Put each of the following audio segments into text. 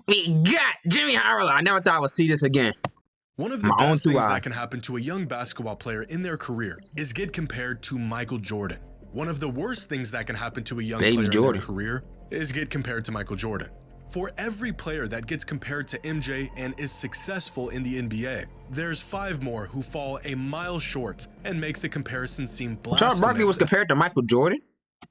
We got Jimmy Harlow. I never thought I would see this again. One of the best things that can happen to a young basketball player in their career is get compared to Michael Jordan. One of the worst things that can happen to a young player in their career is get compared to Michael Jordan. For every player that gets compared to MJ and is successful in the NBA, there's 5 more who fall a mile short and make the comparison seem blasphemous. Charles Barkley was compared to Michael Jordan?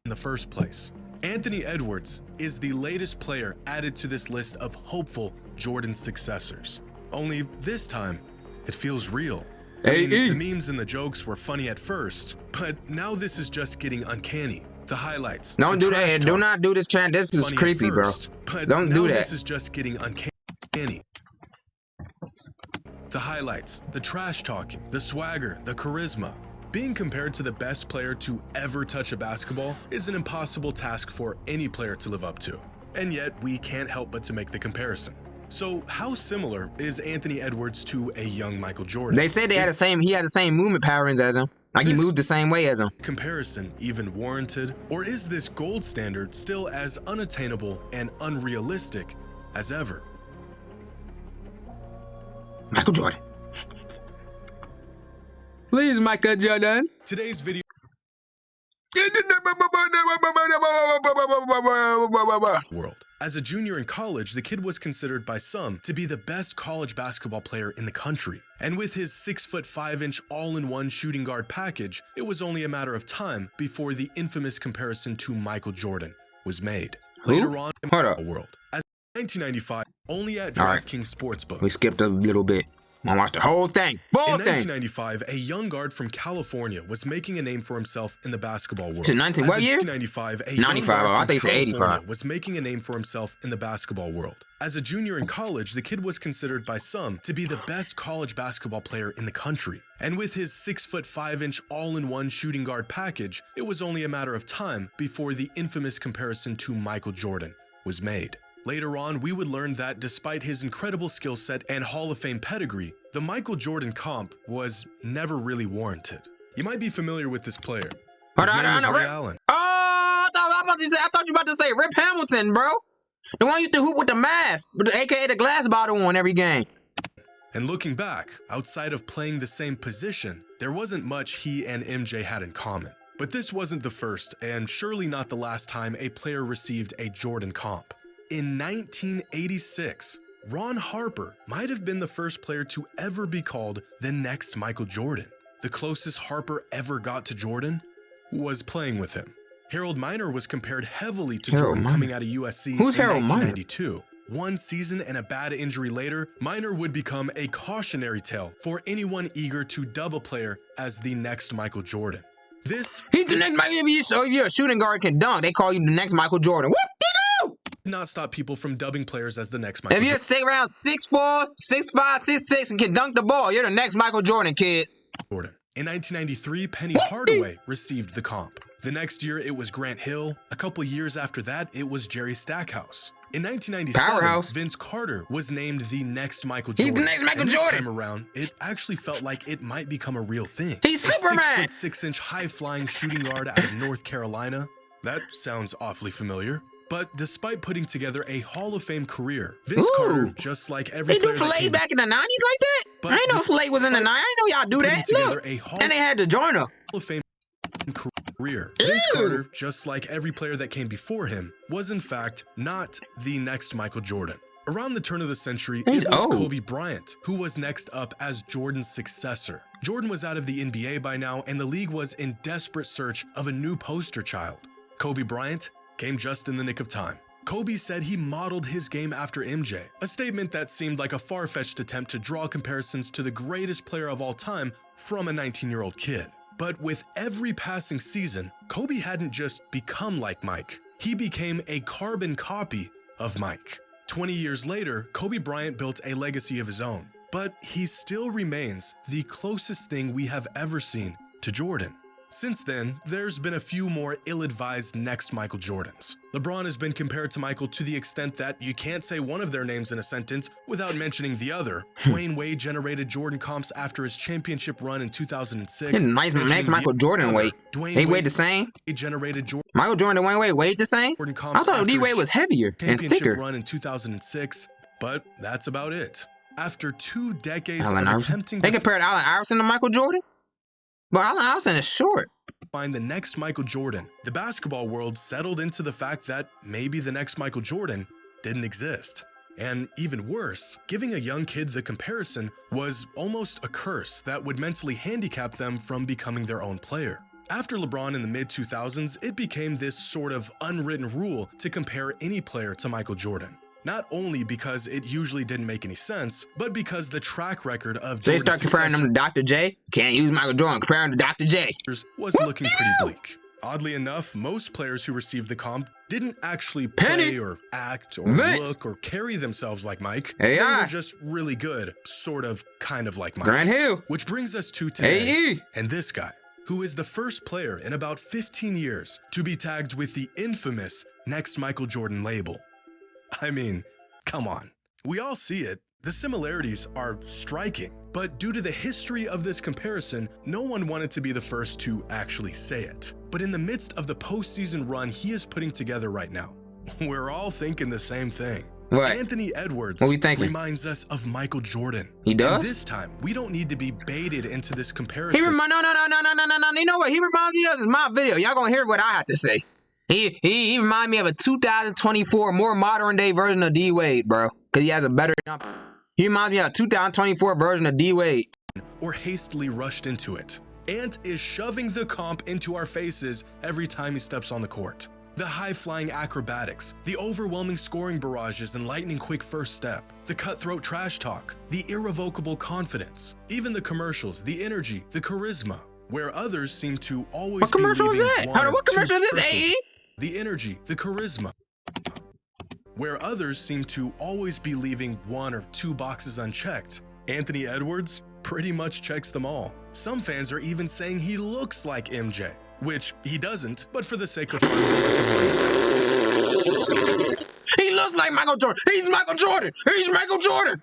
In the first place. Anthony Edwards is the latest player added to this list of hopeful Jordan successors. Only this time, it feels real. The memes and the jokes were funny at first, but now this is just getting uncanny. The highlights. Don't do that. Do not do this, Chan. This is creepy, bro. Don't do that. This is just getting uncanny. The highlights, the trash talking, the swagger, the charisma. Being compared to the best player to ever touch a basketball is an impossible task for any player to live up to. And yet, we can't help but to make the comparison. So, how similar is Anthony Edwards to a young Michael Jordan? They said he had the same movement patterns as him. Like he moved the same way as him. Comparison even warranted? Or is this gold standard still as unattainable and unrealistic as ever? Michael Jordan. Please, Michael Jordan. Today's video. World. As a junior in college, the kid was considered by some to be the best college basketball player in the country. And with his 6'5" all-in-one shooting guard package, it was only a matter of time before the infamous comparison to Michael Jordan was made. Later on in the world. As 1995, only at DraftKings Sportsbook. We skipped a little bit. I watched the whole thing. In 1995, a young guard from California was making a name for himself in the basketball world. What year? 1995, a 95. I think it's 85. Was making a name for himself in the basketball world. As a junior in college, the kid was considered by some to be the best college basketball player in the country. And with his 6'5" all-in-one shooting guard package, it was only a matter of time before the infamous comparison to Michael Jordan was made. Later on, we would learn that despite his incredible skill set and Hall of Fame pedigree, the Michael Jordan comp was never really warranted. You might be familiar with this player. His name is Ray Allen. Oh, I thought you were about to say Rip Hamilton, bro. The one used to hoop with the mask, aka the glass bottle on every game. And looking back, outside of playing the same position, there wasn't much he and MJ had in common. But this wasn't the first, and surely not the last time a player received a Jordan comp. In 1986, Ron Harper might have been the first player to ever be called the next Michael Jordan. The closest Harper ever got to Jordan was playing with him. Harold Miner was compared heavily to Jordan coming out of USC in 1992. One season and a bad injury later, Miner would become a cautionary tale for anyone eager to dub a player as the next Michael Jordan. He's the next Michael. So you're a shooting guard can dunk. They call you the next Michael Jordan. Not stop people from dubbing players as the next Michael Jordan. If you're around 6'4", 6'5", 6'6", and can dunk the ball, you're the next Michael Jordan, kids. In 1993, Penny Hardaway received the comp. The next year, it was Grant Hill. A couple years after that, it was Jerry Stackhouse. In 1997, Vince Carter was named the next Michael Jordan. He's the next Michael Jordan. This time around, it actually felt like it might become a real thing. He's Superman. 6'6" high-flying shooting guard out of North Carolina. That sounds awfully familiar. But despite putting together a Hall of Fame career, Vince Carter, just like every player... They do Filet back in the 90s like that? I didn't know Filet was in the 90s. I didn't know y'all do that. Look, and they had to join her. Hall of Fame career. Vince Carter, just like every player that came before him, was in fact not the next Michael Jordan. Around the turn of the century, it was Kobe Bryant who was next up as Jordan's successor. Jordan was out of the NBA by now, and the league was in desperate search of a new poster child. Kobe Bryant came just in the nick of time. Kobe said he modeled his game after MJ, a statement that seemed like a far-fetched attempt to draw comparisons to the greatest player of all time from a 19-year-old kid. But with every passing season, Kobe hadn't just become like Mike. He became a carbon copy of Mike. 20 years later, Kobe Bryant built a legacy of his own, but he still remains the closest thing we have ever seen to Jordan. Since then, there's been a few more ill-advised next Michael Jordans. LeBron has been compared to Michael to the extent that you can't say one of their names in a sentence without mentioning the other. Dwayne Wade generated Jordan comps after his championship run in 2006. His next Michael Jordan weight. They weighed the same? Generated Michael Jordan and Dwayne Wade weighed the same? I thought D-Wade was heavier and thicker. Run in 2006. but that's about it. After 2 decades Allen of Iverson. attempting They to compared Allen Iverson to Michael Jordan? But Allen Iverson is short. find the next Michael Jordan, the basketball world settled into the fact that maybe the next Michael Jordan didn't exist. And even worse, giving a young kid the comparison was almost a curse that would mentally handicap them from becoming their own player. After LeBron in the mid-2000s, it became this sort of unwritten rule to compare any player to Michael Jordan. Not only because it usually didn't make any sense, but because the track record of So they Jordan's start comparing them to Dr. J? Can't use Michael Jordan, compare him to Dr. J. was looking pretty bleak. Oddly enough, most players who received the comp didn't actually play or act or look or carry themselves like Mike. They were just really good, sort of, kind of like Mike. Grant Hill. Which brings us to today, AE. and this guy, who is the first player in about 15 years to be tagged with the infamous Next Michael Jordan label. I mean, come on. We all see it. The similarities are striking, but due to the history of this comparison, no one wanted to be the first to actually say it. But in the midst of the postseason run he is putting together right now, we're all thinking the same thing. What? Anthony Edwards What we thinking? reminds us of Michael Jordan. He does? And this time, we don't need to be baited into this comparison. No. You know what? He reminds me of is my video. Y'all gonna hear what I have to say. He remind me of a 2024 more modern day version of D Wade, bro. Cause he has a better jump. He reminds me of a 2024 version of D Wade. Or hastily rushed into it. Ant is shoving the comp into our faces every time he steps on the court. The high-flying acrobatics, the overwhelming scoring barrages and lightning-quick first step, the cutthroat trash talk, the irrevocable confidence, even the commercials, the energy, the charisma, where others seem to always What commercial is that? What commercial is this, AE? The energy, the charisma, where others seem to always be leaving 1 or 2 boxes unchecked. Anthony Edwards pretty much checks them all. Some fans are even saying he looks like MJ, which he doesn't, but for the sake of fun, he looks like Michael Jordan. He's Michael Jordan. He's Michael Jordan.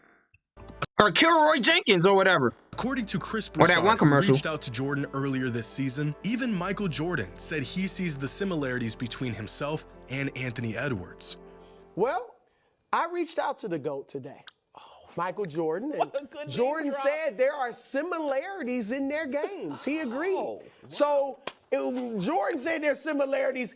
Or Kilroy Jenkins or whatever. According to Chris Broussard, that one commercial, who reached out to Jordan earlier this season, even Michael Jordan said he sees the similarities between himself and Anthony Edwards. Well, I reached out to the GOAT today, Michael Jordan, and Jordan said there are similarities in their games. He agreed. Wow. So Jordan said there's similarities,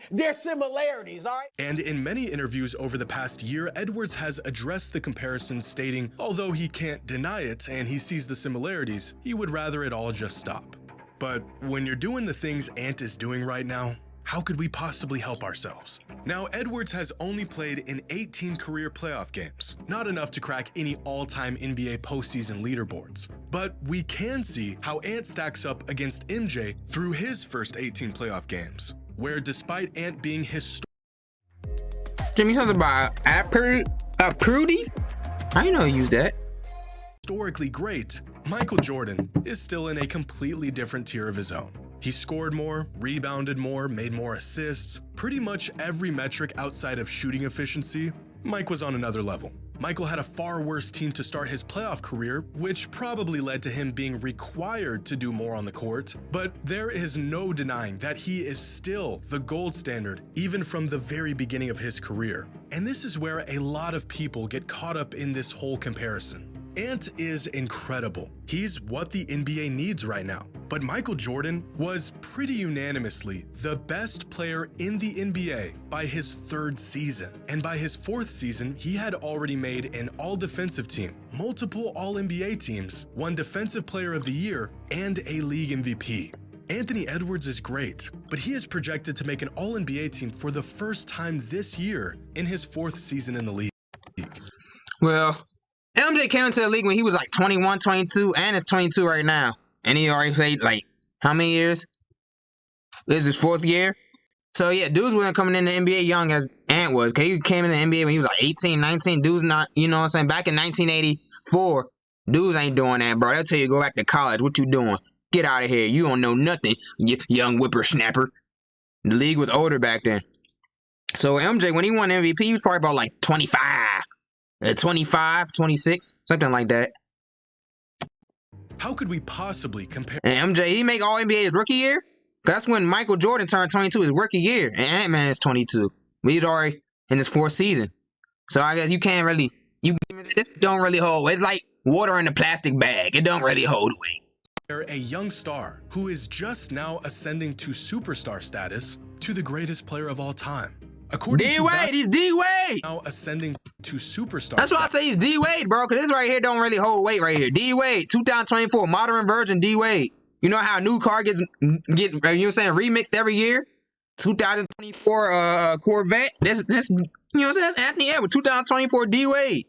all right? And in many interviews over the past year, Edwards has addressed the comparison, stating, although he can't deny it and he sees the similarities, he would rather it all just stop. But when you're doing the things Ant is doing right now, how could we possibly help ourselves? Now, Edwards has only played in 18 career playoff games, not enough to crack any all-time NBA postseason leaderboards. But we can see how Ant stacks up against MJ through his first 18 playoff games, where despite Ant being Jimmy, something about Prudy? I know you use that. Historically great, Michael Jordan is still in a completely different tier of his own. He scored more, rebounded more, made more assists. Pretty much every metric outside of shooting efficiency, Mike was on another level. Michael had a far worse team to start his playoff career, which probably led to him being required to do more on the court. But there is no denying that he is still the gold standard, even from the very beginning of his career. And this is where a lot of people get caught up in this whole comparison. Ant is incredible. He's what the NBA needs right now. But Michael Jordan was pretty unanimously the best player in the NBA by his 3rd season. And by his 4th season, he had already made an all-defensive team, multiple all-NBA teams, 1 Defensive Player of the Year, and a league MVP. Anthony Edwards is great, but he is projected to make an all-NBA team for the first time this year in his 4th season in the league. Well, MJ came into the league when he was like 21, 22, and is 22 right now. And he already played like, how many years? This is his 4th year. So yeah, dudes wasn't coming in the NBA young as Ant was. Cause he came in the NBA when he was like 18, 19. Dudes not, you know what I'm saying? Back in 1984, dudes ain't doing that, bro. They'll tell you go back to college. What you doing? Get out of here. You don't know nothing, you young whippersnapper. The league was older back then. So MJ, when he won MVP, he was probably about like 25. 25, 26, something like that. How could we possibly compare? And MJ, he make all NBA his rookie year? That's when Michael Jordan turned 22 his rookie year. And Ant-Man is 22. But he's already in his 4th season. So I guess you can't really This don't really hold. It's like water in a plastic bag. It don't really hold weight. A young star who is just now ascending to superstar status to the greatest player of all time. According to D-Wade, he's D-Wade. Now ascending to superstar. That's why I say he's D-Wade, bro, because this right here don't really hold weight right here. D-Wade, 2024, modern version D-Wade. You know how a new car gets you know what I'm saying, remixed every year? 2024 Corvette. This you know what I'm saying? That's Anthony Edwards, 2024 D-Wade.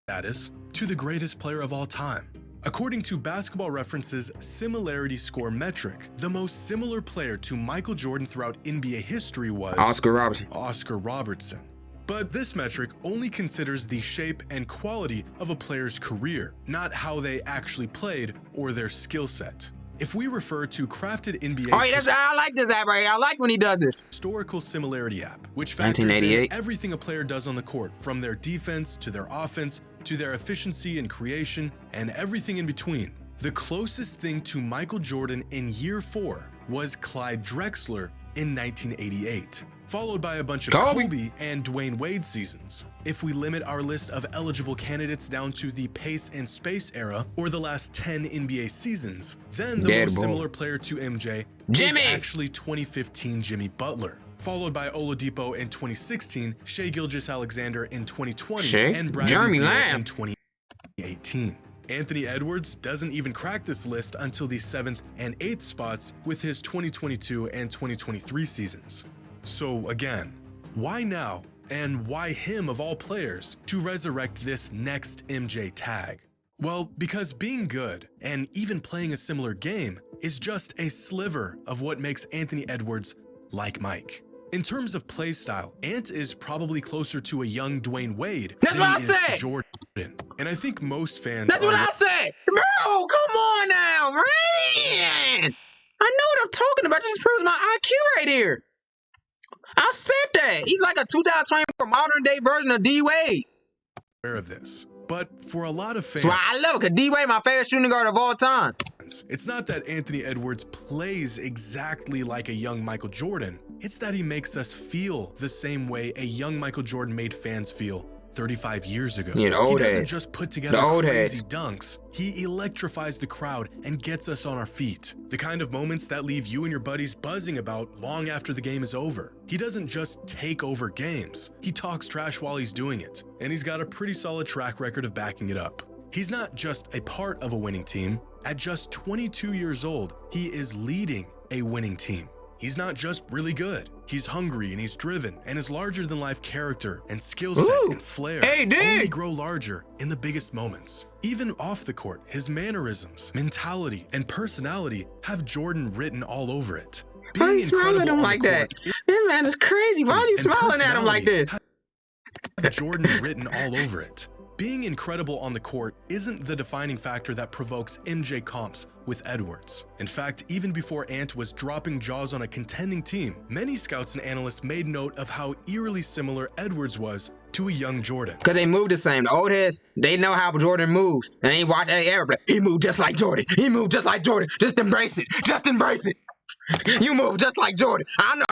Status to the greatest player of all time. According to Basketball Reference's similarity score metric, the most similar player to Michael Jordan throughout NBA history was Oscar Robertson. Oscar Robertson. But this metric only considers the shape and quality of a player's career, not how they actually played or their skill set. If we refer to crafted NBA, I like this app right here. I like when he does this. Historical Similarity app, which factors in everything a player does on the court, from their defense to their offense to their efficiency and creation and everything in between. The closest thing to Michael Jordan in year 4 was Clyde Drexler in 1988, followed by a bunch of Kobe and Dwayne Wade seasons. If we limit our list of eligible candidates down to the pace and space era or the last 10 NBA seasons, then the most similar player to MJ is actually 2015 Jimmy Butler, followed by Oladipo in 2016, Shai Gilgeous-Alexander in 2020, and Bradley Beal in 2018. Anthony Edwards doesn't even crack this list until the 7th and 8th spots with his 2022 and 2023 seasons. So again, why now, and why him of all players to resurrect this next MJ tag? Well, because being good and even playing a similar game is just a sliver of what makes Anthony Edwards like Mike. In terms of play style, Ant is probably closer to a young Dwayne Wade than he is to Jordan. And I think most fans That's what I said! Bro, come on now, man! I know what I'm talking about. This proves my IQ right here. I said that. He's like a 2024 modern day version of D-Wade. Aware of this. But for a lot of fans, that's why I love it, because D-Wade my favorite shooting guard of all time. It's not that Anthony Edwards plays exactly like a young Michael Jordan. It's that he makes us feel the same way a young Michael Jordan made fans feel 35 years ago. Yeah, he doesn't just put together crazy dunks. He electrifies the crowd and gets us on our feet. The kind of moments that leave you and your buddies buzzing about long after the game is over. He doesn't just take over games. He talks trash while he's doing it. And he's got a pretty solid track record of backing it up. He's not just a part of a winning team. At just 22 years old, he is leading a winning team. He's not just really good. He's hungry and he's driven, and his larger-than-life character and skill set and flair only grow larger in the biggest moments. Even off the court, his mannerisms, mentality, and personality have Jordan written all over it. Why are you smiling at him like that? This man is crazy. Why are you smiling at him like this? Have Jordan written all over it. Being incredible on the court isn't the defining factor that provokes MJ comps with Edwards. In fact, even before Ant was dropping jaws on a contending team, many scouts and analysts made note of how eerily similar Edwards was to a young Jordan. Because they move the same. The old heads, they know how Jordan moves. And they watch everybody. He moved just like Jordan. He moved just like Jordan. Just embrace it. Just embrace it. You move just like Jordan. I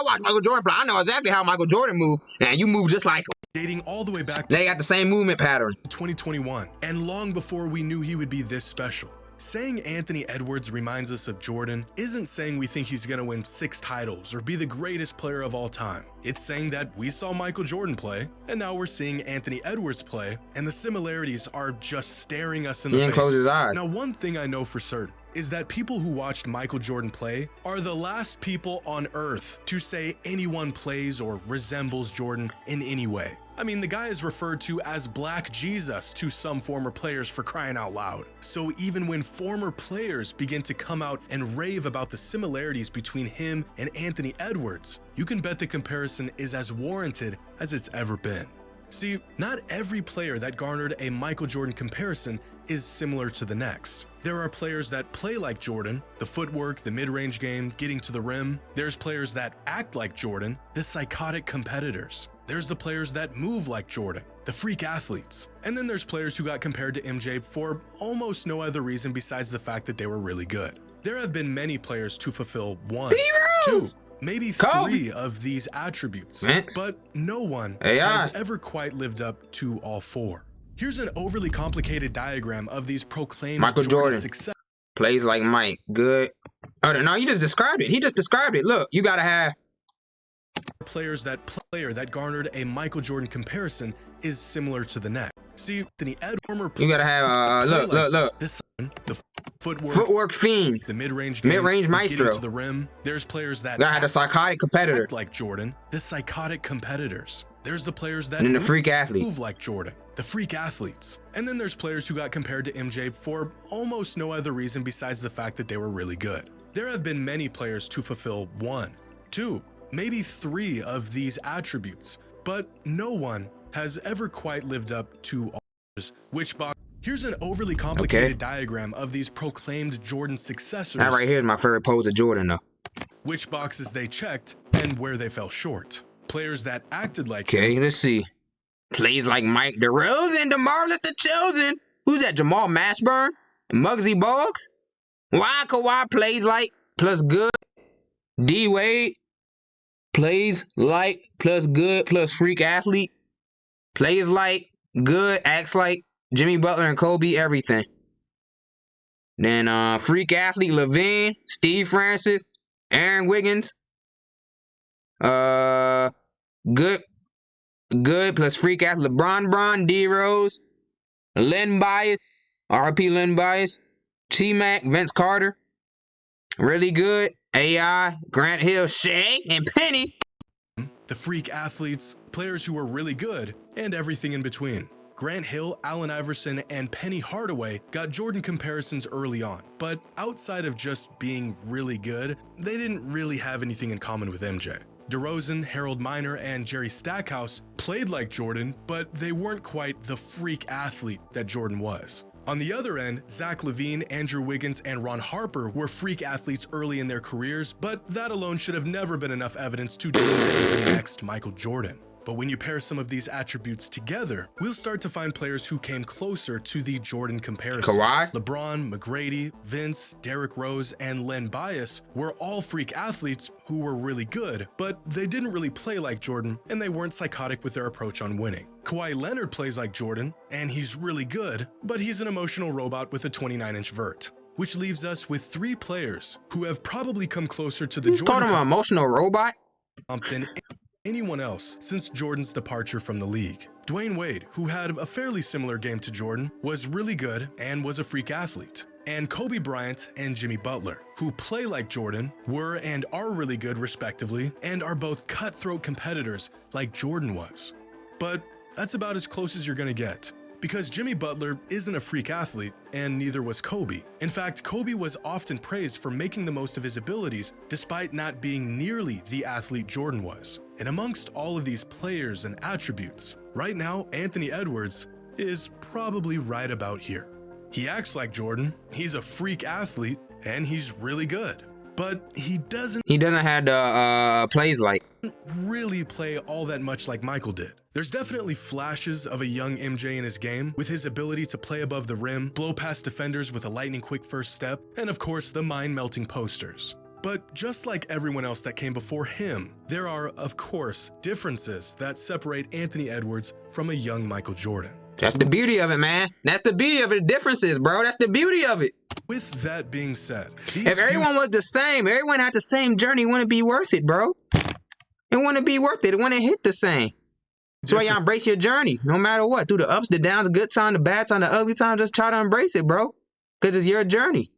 watch Michael Jordan play. I know exactly how Michael Jordan moved. And you move just like him. Dating all the way back to they got the same movement patterns. 2021, and long before we knew he would be this special. Saying Anthony Edwards reminds us of Jordan isn't saying we think he's gonna win 6 titles or be the greatest player of all time. It's saying that we saw Michael Jordan play, and now we're seeing Anthony Edwards play, and the similarities are just staring us in the face. He didn't close his eyes. Now, one thing I know for certain is that people who watched Michael Jordan play are the last people on earth to say anyone plays or resembles Jordan in any way. I mean, the guy is referred to as Black Jesus to some former players, for crying out loud. So even when former players begin to come out and rave about the similarities between him and Anthony Edwards, you can bet the comparison is as warranted as it's ever been. See, not every player that garnered a Michael Jordan comparison is similar to the next. There are players that play like Jordan, the footwork, the mid-range game, getting to the rim. There's players that act like Jordan, the psychotic competitors. There's the players that move like Jordan, the freak athletes. And then there's players who got compared to MJ for almost no other reason besides the fact that they were really good. There have been many players to fulfill 1, 2, maybe 3 of these attributes, but no one has ever quite lived up to all 4. Here's an overly complicated diagram of these proclaimed Michael Jordan success. Plays like Mike. Good. Oh, no, you just described it. He just described it. Look, you got to have players. That player that garnered a Michael Jordan comparison is similar to the next. See, Anthony Edwards. You got to have, look. This the footwork fiends. The mid-range maestro. To the rim. There's players that had a psychotic competitor like Jordan. The psychotic competitors. There's the players that and the freak athlete. Move like Jordan. The freak athletes. And then there's players who got compared to MJ for almost no other reason besides the fact that they were really good. There have been many players to fulfill 1, 2, maybe 3 of these attributes, but no one has ever quite lived up to all others. Here's an overly complicated diagram of these proclaimed Jordan successors. That right here is my favorite pose of Jordan, though. Which boxes they checked and where they fell short. Players that acted like him. Let's see. Plays like Mike DeRozan, DeMarcus the Chosen. Who's that? Jamal Mashburn? Muggsy Bogues? Why Kawhi plays like plus good. D Wade plays like plus good plus freak athlete. Plays like good, acts like Jimmy Butler and Kobe, everything. Then freak athlete Levine, Steve Francis, Aaron Wiggins. Good plus freak athlete LeBron, D Rose, Len Bias, RP Len Bias, T-Mac, Vince Carter. Really good. AI, Grant Hill, Shaq, and Penny. The freak athletes, players who were really good, and everything in between. Grant Hill, Allen Iverson, and Penny Hardaway got Jordan comparisons early on, but outside of just being really good, they didn't really have anything in common with MJ. DeRozan, Harold Miner, and Jerry Stackhouse played like Jordan, but they weren't quite the freak athlete that Jordan was. On the other end, Zach LaVine, Andrew Wiggins, and Ron Harper were freak athletes early in their careers, but that alone should have never been enough evidence to deem them the next Michael Jordan. But when you pair some of these attributes together, we'll start to find players who came closer to the Jordan comparison. Kawhi? LeBron, McGrady, Vince, Derrick Rose, and Len Bias were all freak athletes who were really good, but they didn't really play like Jordan, and they weren't psychotic with their approach on winning. Kawhi Leonard plays like Jordan, and he's really good, but he's an emotional robot with a 29-inch vert. Which leaves us with 3 players who have probably come closer to the Jordan. Called him an emotional robot? Than anyone else since Jordan's departure from the league. Dwayne Wade, who had a fairly similar game to Jordan, was really good and was a freak athlete. And Kobe Bryant and Jimmy Butler, who play like Jordan, were and are really good respectively, and are both cutthroat competitors like Jordan was. But that's about as close as you're gonna get. Because Jimmy Butler isn't a freak athlete, and neither was Kobe. In fact, Kobe was often praised for making the most of his abilities despite not being nearly the athlete Jordan was. And amongst all of these players and attributes, right now, Anthony Edwards is probably right about here. He acts like Jordan, he's a freak athlete, and he's really good. But he doesn't have the plays like really play all that much like Michael did. There's definitely flashes of a young MJ in his game, with his ability to play above the rim, blow past defenders with a lightning quick first step, and of course the mind-melting posters. But just like everyone else that came before him, there are, of course, differences that separate Anthony Edwards from a young Michael Jordan. That's the beauty of it, man. That's the beauty of it. The differences, bro. That's the beauty of it. With that being said, if everyone was the same, everyone had the same journey, it wouldn't be worth it, bro. It wouldn't be worth it. It wouldn't hit the same. That's why y'all embrace your journey, no matter what. Through the ups, the downs, the good times, the bad times, the ugly times, just try to embrace it, bro. Because it's your journey.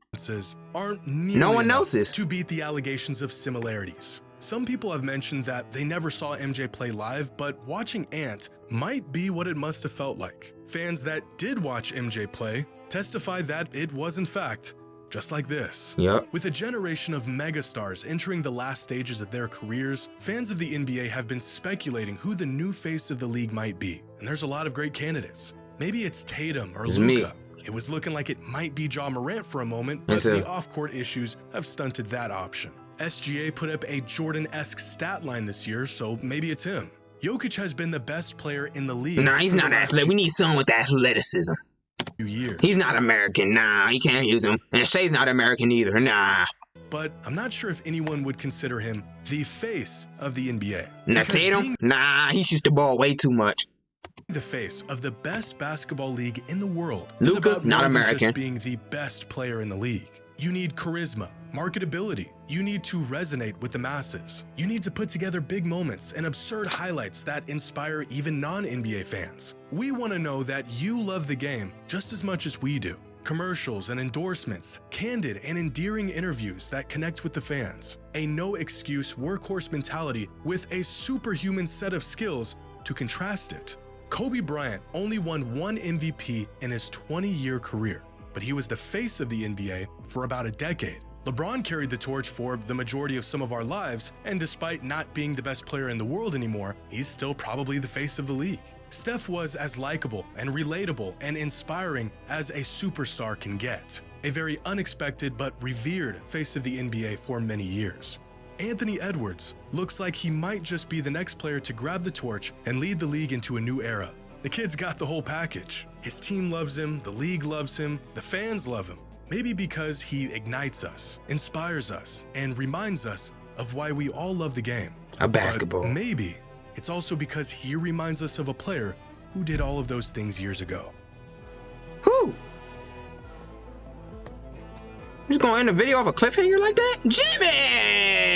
Aren't no one else's. To beat the allegations of similarities. Some people have mentioned that they never saw MJ play live, but watching Ant might be what it must have felt like. Fans that did watch MJ play testify that it was in fact just like this. Yep. With a generation of megastars entering the last stages of their careers, fans of the NBA have been speculating who the new face of the league might be. And there's a lot of great candidates. Maybe it's Tatum or Luka. It was looking like it might be Ja Morant for a moment, but the off-court issues have stunted that option. SGA put up a Jordan-esque stat line this year, so maybe it's him. Jokic has been the best player in the league. Nah, he's not athletic. We need someone with athleticism. Years. He's not American. Nah, you can't use him. And Shai's not American either. Nah. but I'm not sure if anyone would consider him the face of the NBA. Now Tatum? Nah, he shoots the ball way too much. The face of the best basketball league in the world Luka, is about not more than American. just being the best player in the league. You need charisma, marketability. You need to resonate with the masses. You need to put together big moments and absurd highlights that inspire even non-NBA fans. We want to know that you love the game just as much as we do. Commercials and endorsements, candid and endearing interviews that connect with the fans, a no-excuse workhorse mentality with a superhuman set of skills to contrast it. Kobe Bryant only won one MVP in his 20-year career, but he was the face of the NBA for about a decade. LeBron carried the torch for the majority of some of our lives, and despite not being the best player in the world anymore, he's still probably the face of the league. Steph was as likable and relatable and inspiring as a superstar can get, a very unexpected but revered face of the NBA for many years. Anthony Edwards looks like he might just be the next player to grab the torch and lead the league into a new era. The kid's got the whole package. His team loves him, the league loves him, the fans love him. Maybe because he ignites us, inspires us, and reminds us of why we all love the game. A basketball. But maybe it's also because he reminds us of a player who did all of those things years ago. Who? Just gonna end the video off a cliffhanger like that? Jimmy!